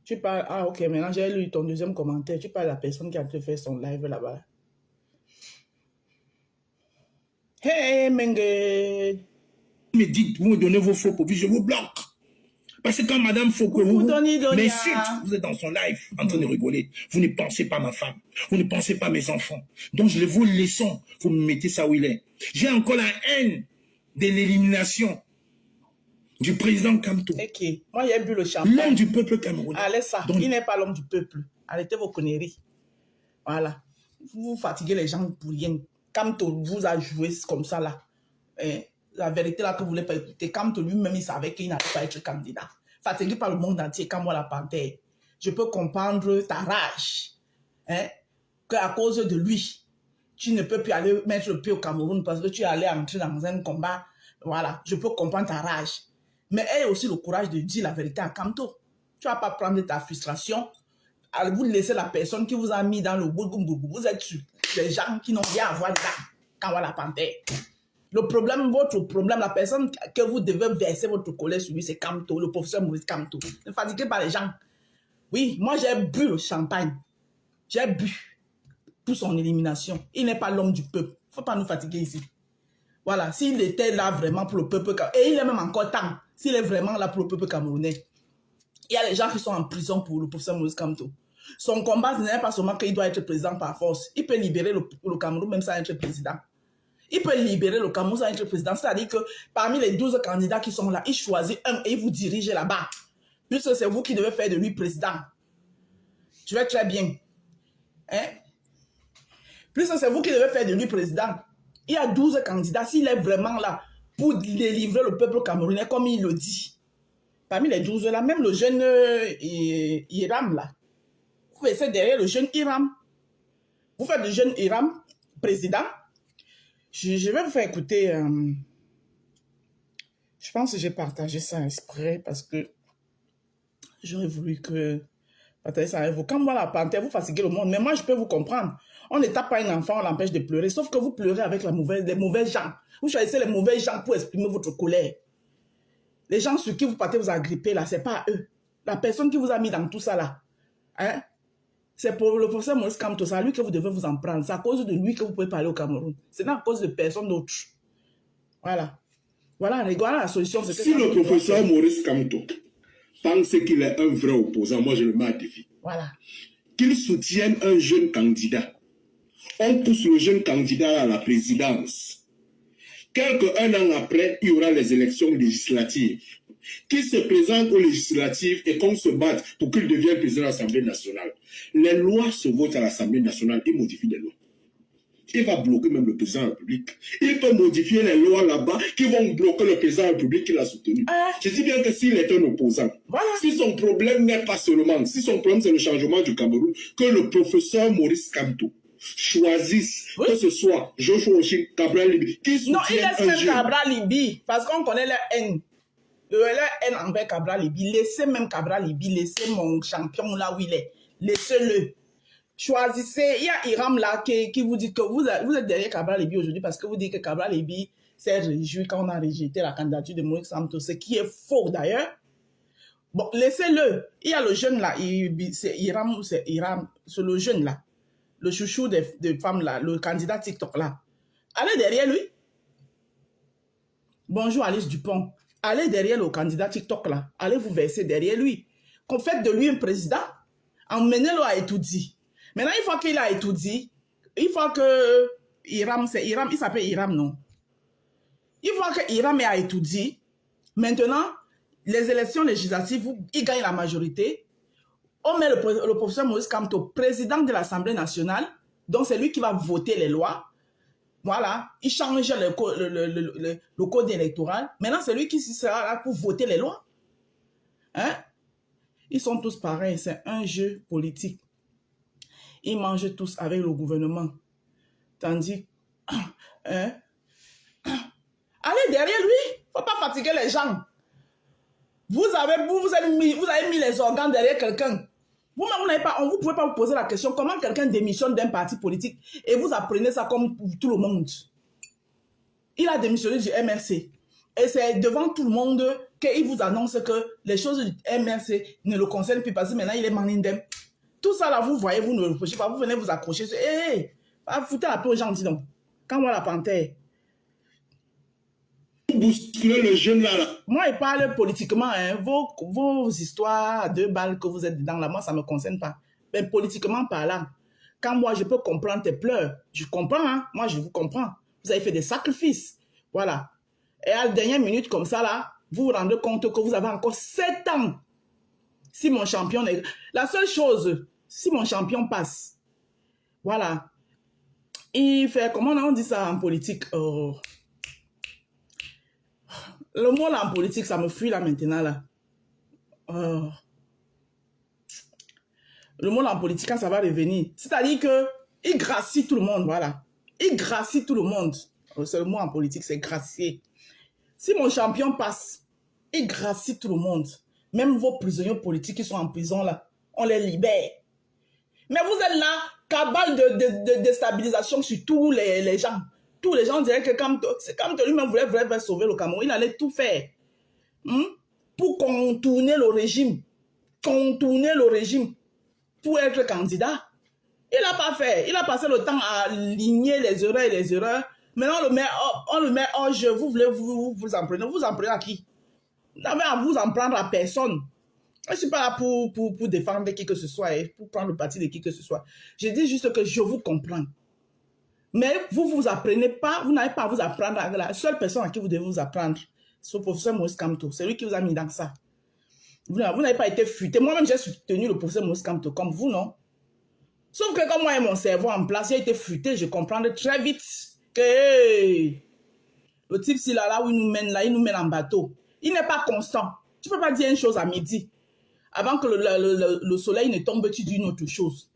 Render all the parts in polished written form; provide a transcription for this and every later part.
Tu parles... Ah, ok, maintenant j'ai lu ton deuxième commentaire. Tu parles de la personne qui a fait son live là-bas. Hey, Mengue! Vous me dites, vous me donnez vos faux profils, je vous bloque. Parce que quand Madame Foucault vous m'insulte, vous êtes dans son live en train de rigoler. Vous ne pensez pas à ma femme. Vous ne pensez pas à mes enfants. Donc je vous laissons. Vous me mettez ça où il est. J'ai encore la haine de l'élimination du président Kamto. Ok. Moi, j'ai bu le champagne. L'homme du peuple camerounais. Allez ça. Donc, il n'est pas l'homme du peuple. Arrêtez vos conneries. Voilà. Vous fatiguez les gens pour rien. Kamto vous a joué comme ça là. La vérité là que vous ne voulez pas écouter. Kamto lui-même, il savait qu'il n'allait pas être candidat. Fatigué par le monde entier, comme moi la panthère. Je peux comprendre ta rage. Qu'à cause de lui, tu ne peux plus aller mettre le pied au Cameroun parce que tu es allé entrer dans un combat. Voilà. Je peux comprendre ta rage. Mais aie aussi le courage de dire la vérité à Kamto. Tu ne vas pas prendre ta frustration. Vous laissez la personne qui vous a mis dans le bourgoum-bourgoum. Vous êtes sur les gens qui n'ont rien à voir là. Quand on voit la panthère. Le problème, votre problème, la personne que vous devez verser votre colère sur lui, c'est Kamto, le professeur Maurice Kamto. Ne fatiguez pas les gens. Oui, moi j'ai bu le champagne. J'ai bu pour son élimination. Il n'est pas l'homme du peuple. Il ne faut pas nous fatiguer ici. Voilà, s'il était là vraiment pour le peuple, et il est même encore temps, s'il est vraiment là pour le peuple camerounais, il y a des gens qui sont en prison pour le professeur Maurice Kamto. Son combat, ce n'est pas seulement qu'il doit être président par force. Il peut libérer le Cameroun même sans être président. Il peut libérer le Cameroun sans être président. C'est-à-dire que parmi les 12 candidats qui sont là, il choisit un et il vous dirige là-bas. Puisque c'est vous qui devez faire de lui président. Je vais très bien. Puisque c'est vous qui devez faire de lui président. Il y a 12 candidats. S'il est vraiment là pour délivrer le peuple camerounais comme il le dit. Parmi les 12 là, même le jeune Hiram là. Vous faites derrière le jeune Hiram. Vous faites le jeune Hiram président. Je vais vous faire écouter. Je pense que j'ai partagé ça exprès parce que j'aurais voulu que partager ça avec vous. Quand moi la panthère, vous fatiguez le monde. Mais moi, je peux vous comprendre. On ne tape pas un enfant, on l'empêche de pleurer. Sauf que vous pleurez avec les mauvais gens. Vous choisissez les mauvais gens pour exprimer votre colère. Les gens sur qui vous partez vous agripper là, c'est pas eux. La personne qui vous a mis dans tout ça là, c'est pour le professeur Maurice Kamto, c'est à lui que vous devez vous en prendre. C'est à cause de lui que vous pouvez parler au Cameroun. C'est pas à cause de personne d'autre. Voilà. Voilà la solution. Si le professeur Maurice Kamto pense qu'il est un vrai opposant, moi je le mets à défi. Voilà. Qu'il soutienne un jeune candidat. On pousse le jeune candidat à la présidence. Un an après, il y aura les élections législatives. Qui se présente aux législatives et qu'on se batte pour qu'il devienne président de l'Assemblée nationale. Les lois se votent à l'Assemblée nationale et modifient les lois. Il va bloquer même le président de la République. Il peut modifier les lois là-bas qui vont bloquer le président de la République qu'il a soutenu. Je dis bien que s'il est un opposant, si son problème n'est pas seulement, si son problème c'est le changement du Cameroun, que le professeur Maurice Kamto choisissent, que ce soit Joshua Oshin, Cabral Libi, qui soutiennent. Non, il laisse même Cabral Libi, parce qu'on connaît leur haine. Leur haine envers Cabral Libi. Laissez même Cabral Libi, laissez mon champion là où il est. Laissez-le. Choisissez. Il y a Hiram là qui vous dit que vous êtes derrière Cabral Libi aujourd'hui parce que vous dites que Cabral Libi s'est réjoui quand on a rejeté la candidature de Maurice Kamto, ce qui est faux d'ailleurs. Bon, laissez-le. Il y a le jeune là, c'est Hiram, c'est le jeune là. Le chouchou des femmes là, le candidat TikTok là. Allez derrière lui. Bonjour Alice Dupont. Allez derrière le candidat TikTok là. Allez vous verser derrière lui. Qu'on fait de lui un président. Emmenez-le à étudier. Maintenant, une fois qu'il a étudié, une fois que Hiram, c'est Hiram, il s'appelle Hiram, non? Une fois que Hiram a étudié, maintenant, les élections législatives, il gagne la majorité. On met le professeur Maurice Kamto président de l'Assemblée nationale, donc c'est lui qui va voter les lois. Voilà, il change le code électoral. Maintenant, c'est lui qui sera là pour voter les lois. Ils sont tous pareils, c'est un jeu politique. Ils mangent tous avec le gouvernement. Tandis, allez derrière lui, il ne faut pas fatiguer les gens. Vous avez mis les organes derrière quelqu'un. Vous-même, vous ne pouvez pas vous poser la question comment quelqu'un démissionne d'un parti politique et vous apprenez ça comme tout le monde. Il a démissionné du MRC. Et c'est devant tout le monde qu'il vous annonce que les choses du MRC ne le concernent plus parce que maintenant il est manindem. Tout ça là, vous voyez, vous ne le reprochez pas, vous venez vous accrocher. Hé, foutez la paix aux gens, dis donc. Quand moi la panthère. Bousculer le jeune là. Moi, il parle politiquement. Hein. Vos histoires à 2 balles que vous êtes dedans là, moi, ça ne me concerne pas. Mais politiquement parlant, quand moi, je peux comprendre tes pleurs, je comprends. Hein. Moi, je vous comprends. Vous avez fait des sacrifices. Voilà. Et à la dernière minute comme ça, là, vous vous rendez compte que vous avez encore 7 ans. Si mon champion est... La seule chose, si mon champion passe, voilà, il fait... Comment on dit ça en politique? Le mot là en politique, ça me fuit là maintenant là. Le mot là en politique, quand ça va revenir, c'est-à-dire que il gracie tout le monde, voilà. Il gracie tout le monde. C'est le mot en politique, c'est gracier. Si mon champion passe, il gracie tout le monde. Même vos prisonniers politiques qui sont en prison là, on les libère. Mais vous êtes là, cabale de déstabilisation sur tous les gens. Tous les gens diraient que Kamto lui-même voulait sauver le Cameroun, il allait tout faire pour contourner le régime. Contourner le régime pour être candidat. Il n'a pas fait. Il a passé le temps à aligner les erreurs et les erreurs. Maintenant, on le met hors jeu. Vous voulez vous en prendre. Vous en prenez à qui? Vous n'avez à vous en prendre à personne. Je ne suis pas là pour défendre qui que ce soit et pour prendre le parti de qui que ce soit. Je dis juste que je vous comprends. Mais vous apprenez pas, vous n'avez pas à vous apprendre. La seule personne à qui vous devez vous apprendre, c'est le professeur Maurice Kamto. C'est lui qui vous a mis dans ça. Vous n'avez pas été futé. Moi-même, j'ai soutenu le professeur Maurice Kamto comme vous, non? Sauf que comme moi et mon cerveau en place, j'ai été futé, je comprends très vite que hey, le type, s'il est là où il nous mène, là, il nous mène en bateau. Il n'est pas constant. Tu ne peux pas dire une chose à midi. Avant que le soleil ne tombe, tu dis une autre chose.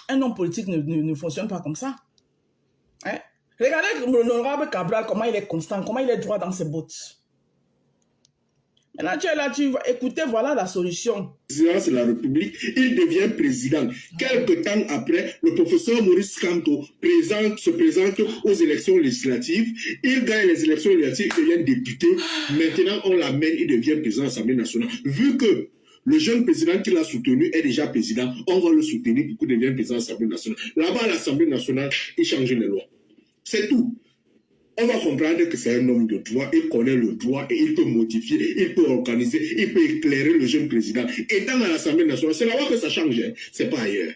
Un homme politique ne fonctionne pas comme ça. Hein? Regardez l'honorable Cabral, comment il est constant, comment il est droit dans ses bottes. Maintenant, tu es là, tu vas écouter, voilà la solution. De la République, il devient président. Quelque temps après, le professeur Maurice Kamto se présente aux élections législatives. Il gagne les élections législatives, il devient député. Maintenant, on l'amène, il devient président de l'Assemblée nationale. Vu que le jeune président qui l'a soutenu est déjà président, on va le soutenir pour qu'il devienne président de l'Assemblée nationale. Là-bas, à l'Assemblée nationale, il change les lois. C'est tout. On va comprendre que c'est un homme de droit, il connaît le droit et il peut modifier, il peut organiser, il peut éclairer le jeune président. Et dans l'Assemblée nationale, c'est là-bas que ça change, hein. C'est pas ailleurs.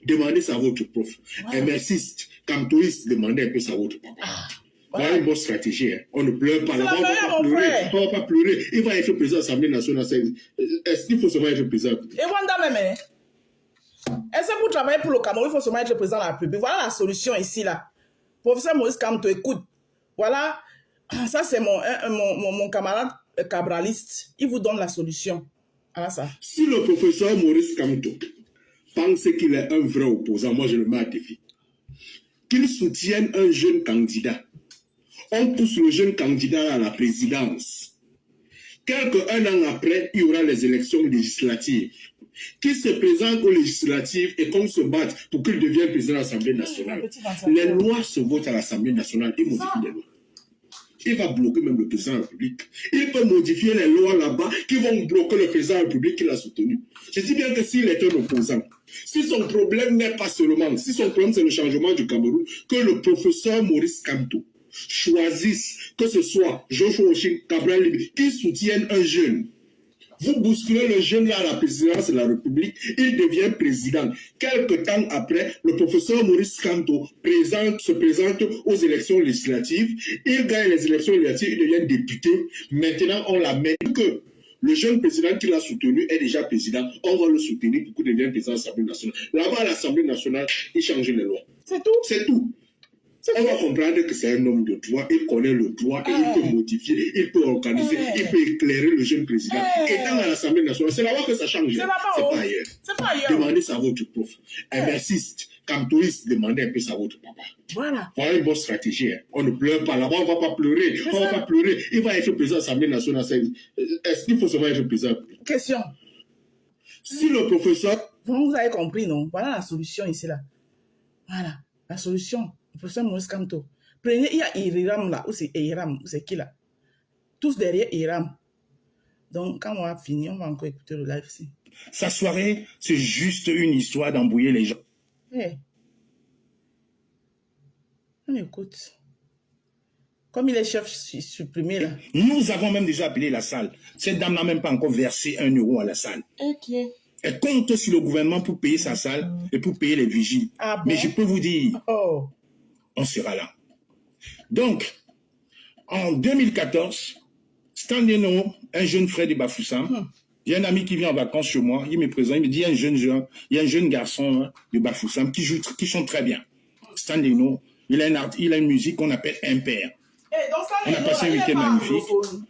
Demandez ça à votre prof. MRCiste, kamtoïste, demandez un peu ça à votre papa. Voilà une bonne stratégie. Hein. On ne pleure pas. Là-bas, on ne va pas pleurer. On ne va pas pleurer. Il va être président de l'Assemblée nationale. Est-ce qu'il faut seulement être président? Et Wanda même, est-ce que pour travailler pour le Cameroun, il faut seulement être président de la République? Voilà la solution ici, là. Professeur Maurice Kamto, écoute. Voilà, ça c'est mon camarade cabraliste. Il vous donne la solution. Voilà ça. Si le professeur Maurice Kamto pense qu'il est un vrai opposant, moi je le mets à défi. Qu'il soutienne un jeune candidat. On pousse le jeune candidat à la présidence. Un an après, il y aura les élections législatives. Qui se présente aux législatives et qu'on se batte pour qu'il devienne président de l'Assemblée nationale. Les lois se votent à l'Assemblée nationale et modifient les lois. Il va bloquer même le président de la République. Il peut modifier les lois là-bas qui vont bloquer le président de la République qui l'a soutenu. Je dis bien que s'il est un opposant, si son problème n'est pas seulement, si son problème c'est le changement du Cameroun, que le professeur Maurice Kamto choisisse, que ce soit Joshua Oshin, Cabral Libi, qui soutiennent un jeune. Vous bousculez le jeune là à la présidence de la République, il devient président. Quelque temps après, le professeur Maurice Kamto se présente aux élections législatives. Il gagne les élections législatives, il devient député. Maintenant, on l'amène que le jeune président qui l'a soutenu est déjà président. On va le soutenir pour qu'il devienne président de l'Assemblée nationale. Là-bas, à l'Assemblée nationale, il change les lois. C'est tout. C'est tout. On va comprendre que c'est un homme de droit, il connaît le droit et il peut modifier, il peut organiser, il peut éclairer le jeune président. Et dans l'Assemblée nationale, c'est là-bas que ça change. C'est pas ailleurs. C'est pas ailleurs. Demandez ça à votre prof. MRCiste, kamtoïste, demandez un peu ça à votre papa. Voilà. Voilà une bonne stratégie. Hein. On ne pleure pas. Là-bas, on ne va pas pleurer. On ne va pas pleurer. Il va être président de l'Assemblée nationale. Est-ce qu'il faut seulement être président? Question. Si le professeur... Vous avez compris, non? Voilà la solution ici, là. Voilà. La solution. Le professeur Maurice Kamto. Prenez, il y a Iram là, ou c'est Iram, ou c'est qui là? Tous derrière Iram. Donc, quand on a fini, on va encore écouter le live ici. Sa soirée, c'est juste une histoire d'embrouiller les gens. Hey. On écoute. Comme il est chef supprimé là. Nous avons même déjà appelé la salle. Cette dame n'a même pas encore versé 1 euro à la salle. Ok. Elle compte sur le gouvernement pour payer sa salle et pour payer les vigiles. Ah bon? Mais je peux vous dire, on sera là. Donc, en 2014, Standeno, un jeune frère de Bafoussam, j'ai un ami qui vient en vacances chez moi, il me présente, il me dit, il y a un jeune garçon de Bafoussam qui chante très bien. Standeno, il a une musique qu'on appelle Impair. On a passé un week-end magnifique.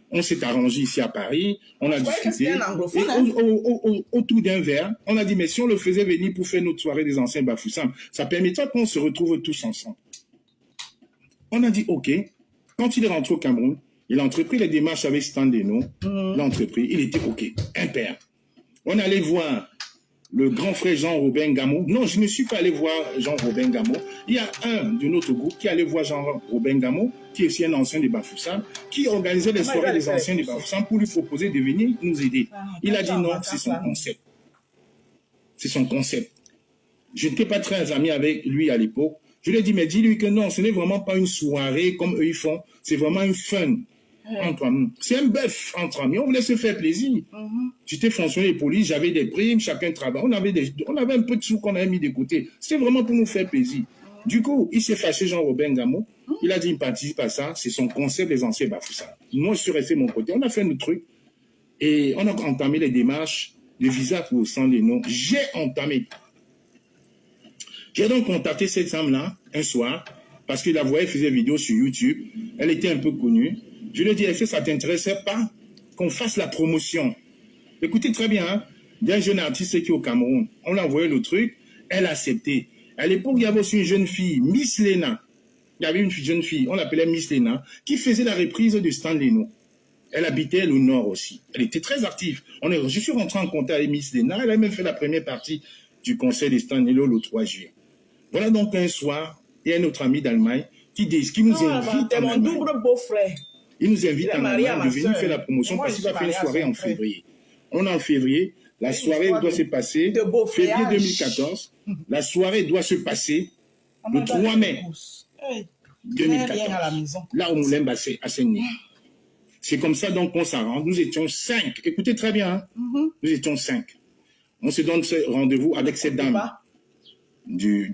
On s'est arrangé ici à Paris. On a discuté. Et autour d'un verre, on a dit, mais si on le faisait venir pour faire notre soirée des anciens Bafoussam, ça permettrait qu'on se retrouve tous ensemble. On a dit, OK. Quand il est rentré au Cameroun, il a entrepris les démarches avec Standeno. Il a entrepris. Il était OK. Impair. On allait voir le grand frère Jean-Robin Gamo. Non, je ne suis pas allé voir Jean-Robin Gamo. Il y a un de notre groupe qui allait voir Jean-Robin Gamo, qui est aussi un ancien de Bafoussam, qui organisait les soirées des anciens de Bafoussam pour lui proposer de venir nous aider. Il a dit non, c'est son concept. C'est son concept. Je n'étais pas très ami avec lui à l'époque. Je lui ai dit, mais dis-lui que non, ce n'est vraiment pas une soirée comme eux ils font. C'est vraiment un fun entre amis. C'est un bœuf entre amis. On voulait se faire plaisir. J'étais fonctionnaire de police, j'avais des primes, chacun travaille. On avait un peu de sous qu'on avait mis de côté. C'était vraiment pour nous faire plaisir. Du coup, il s'est fâché, Jean-Robin Gamo. Il a dit, il ne participe pas à ça. C'est son concept des anciens Bafoussam. Moi, je suis resté de mon côté. On a fait notre truc. Et on a entamé les démarches de visa pour Standeno. J'ai entamé. J'ai donc contacté cette femme-là un soir parce que la voyais, faisait vidéo sur YouTube. Elle était un peu connue. Je lui ai dit, est-ce que ça ne t'intéresserait pas qu'on fasse la promotion? Écoutez très bien, hein? Il y a un jeune artiste qui est au Cameroun. On l'a envoyé le truc, elle a accepté. À l'époque, il y avait aussi une jeune fille, Miss Lena. Il y avait une jeune fille, on l'appelait Miss Lena, qui faisait la reprise de Standeno. Elle habitait au nord aussi. Elle était très active. Je suis rentré en contact avec Miss Lena. Elle a même fait la première partie du concert de Standeno le 3 juillet. Voilà donc un soir, il y a un autre ami d'Allemagne qui nous invite en Allemagne. Mon double beau-frère. Il nous invite en Allemagne de venir faire la promotion parce qu'il va faire une soirée en février. On est en février. La soirée doit se passer février 2014. La soirée doit se passer le 3 mai 2014. Là au Moulin Bassé, à Saint-Denis. C'est comme ça donc qu'on s'arrange. Nous étions 5. Écoutez très bien. Hein? Nous étions 5. On se donne ce rendez-vous avec cette dame du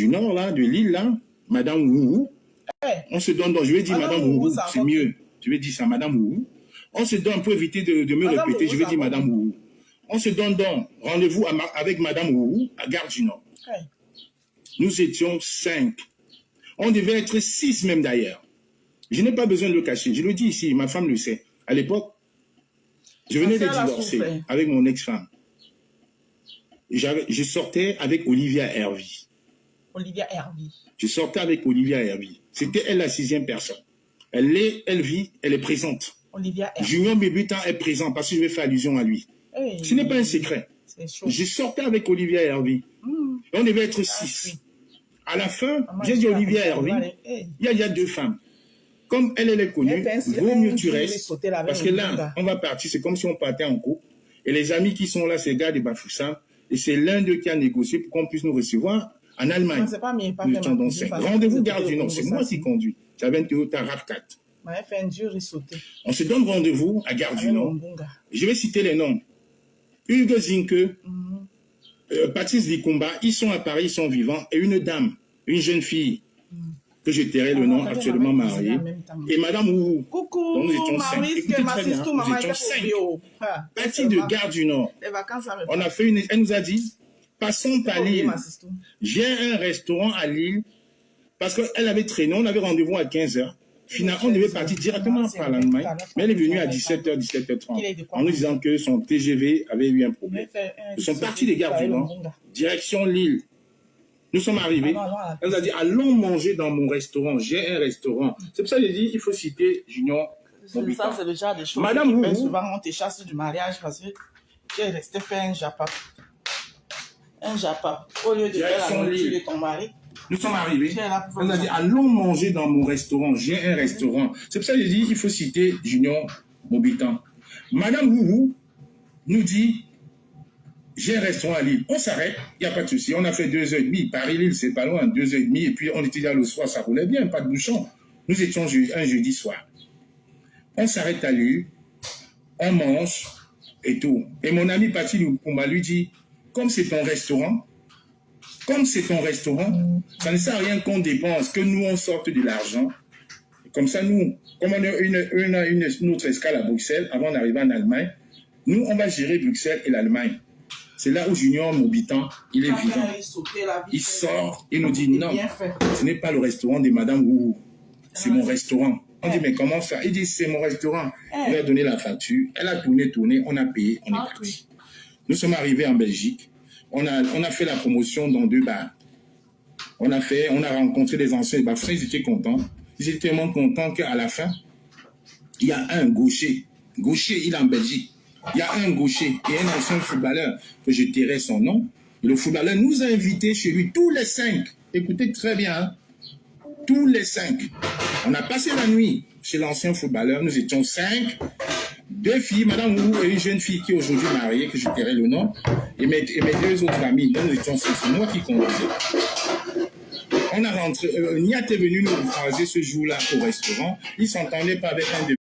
nord, là, de l'île, là, Madame Wourou. On se donne donc, je vais dire Madame Wourou, c'est mieux. Je vais dire ça, Madame Wourou. On se donne, pour éviter de me répéter, je vais dire Madame Wourou. On se donne donc rendez-vous avec Madame Wourou à Gare du Nord. Nous étions 5. On devait être 6 même d'ailleurs. Je n'ai pas besoin de le cacher. Je le dis ici, ma femme le sait. À l'époque, je venais de divorcer avec mon ex-femme. Je sortais avec Olivia Hervy. Olivia Hervy. Je sortais avec Olivia Hervy. C'était elle la 6e personne. Elle vit, elle est présente. Olivia Hervy. Junior Bébutin est présent parce que je vais faire allusion à lui. Hey, ce n'est pas un secret. Je sortais avec Olivia Hervy. Et on devait être 6. À la fin, j'ai dit Olivia Hervy, il y a 2 femmes. Comme elle est connue, vaut mieux tu restes. Parce que là, on va partir, c'est comme si on partait en couple. Et les amis qui sont là, c'est les gars de Bafoussam. Et c'est l'un d'eux qui a négocié pour qu'on puisse nous recevoir en Allemagne. Rendez-vous Gare du Nord, c'est moi qui conduis. J'avais un Toyota RAV4. On se donne rendez-vous à Gare du Nord. Je vais citer les noms. Hugues Zinke, Patrice Likumba, ils sont à Paris, ils sont vivants. Et une dame, une jeune fille, que je tairai le nom, actuellement mariée, et Madame Wourou. Coucou, donc nous étions 5. Écoutez très bien, nous étions 5. Partie de Gare du Nord. On a fait elle nous a dit, passons par Lille. J'ai un restaurant à Lille, parce qu'elle avait traîné, on avait rendez-vous à 15h. Finalement, on devait partir directement par l'Allemagne, mais elle est venue à 17h, 17h30, en nous disant que son TGV avait eu un problème. Ils sont partis des Gares du Nord, direction Lille. Nous sommes arrivés. Elle nous a dit, allons manger dans mon restaurant. J'ai un restaurant. C'est pour ça que j'ai dit, il faut citer Junior. Ça, c'est déjà des choses. Madame Wourou. Souvent, on te chasse du mariage parce que tu es resté faire un japa. Un japa. Au lieu de faire la nourriture de ton mari. Nous sommes arrivés. Elle nous a dit, allons manger dans mon restaurant. J'ai un restaurant. C'est pour ça que j'ai dit, il faut citer Junior Mobitan. Madame Wougou nous dit, j'ai un restaurant à Lille. On s'arrête, il n'y a pas de souci. On a fait 2h30. Paris-Lille, c'est pas loin, 2h30. Et puis on était là le soir, ça roulait bien, pas de bouchon. Nous étions un jeudi soir. On s'arrête à Lille, on mange et tout. Et mon ami Paty Lukumba lui dit, comme c'est ton restaurant, ça ne sert à rien qu'on dépense, que nous on sorte de l'argent. Comme ça, nous, comme on a une autre escale à Bruxelles, avant d'arriver en Allemagne, nous, on va gérer Bruxelles et l'Allemagne. C'est là où Junior Mobitan, il est vivant. Il sort, il nous dit non, ce n'est pas le restaurant de Madame Wougou, c'est mon restaurant. On dit mais comment ça? Il dit c'est mon restaurant. Il a donné la facture, elle a tourné, on a payé, on est parti. Nous sommes arrivés en Belgique, on a fait la promotion dans 2 bars. On a rencontré des anciens bafrins, ils étaient contents. Ils étaient tellement contents qu'à la fin, il y a un gaucher. Gaucher, il est en Belgique. Il y a un gaucher et un ancien footballeur que je tairai son nom. Et le footballeur nous a invités chez lui, tous les 5. Écoutez très bien, hein? Tous les 5. On a passé la nuit chez l'ancien footballeur. Nous étions 5. 2 filles, Madame Wougou et une jeune fille qui est aujourd'hui mariée, que je tairai le nom. Et mes 2 autres amis. Nous étions 6. C'est moi qui conduisais. On a rentré. Niat est venu nous croiser ce jour-là au restaurant. Il ne s'entendait pas avec un de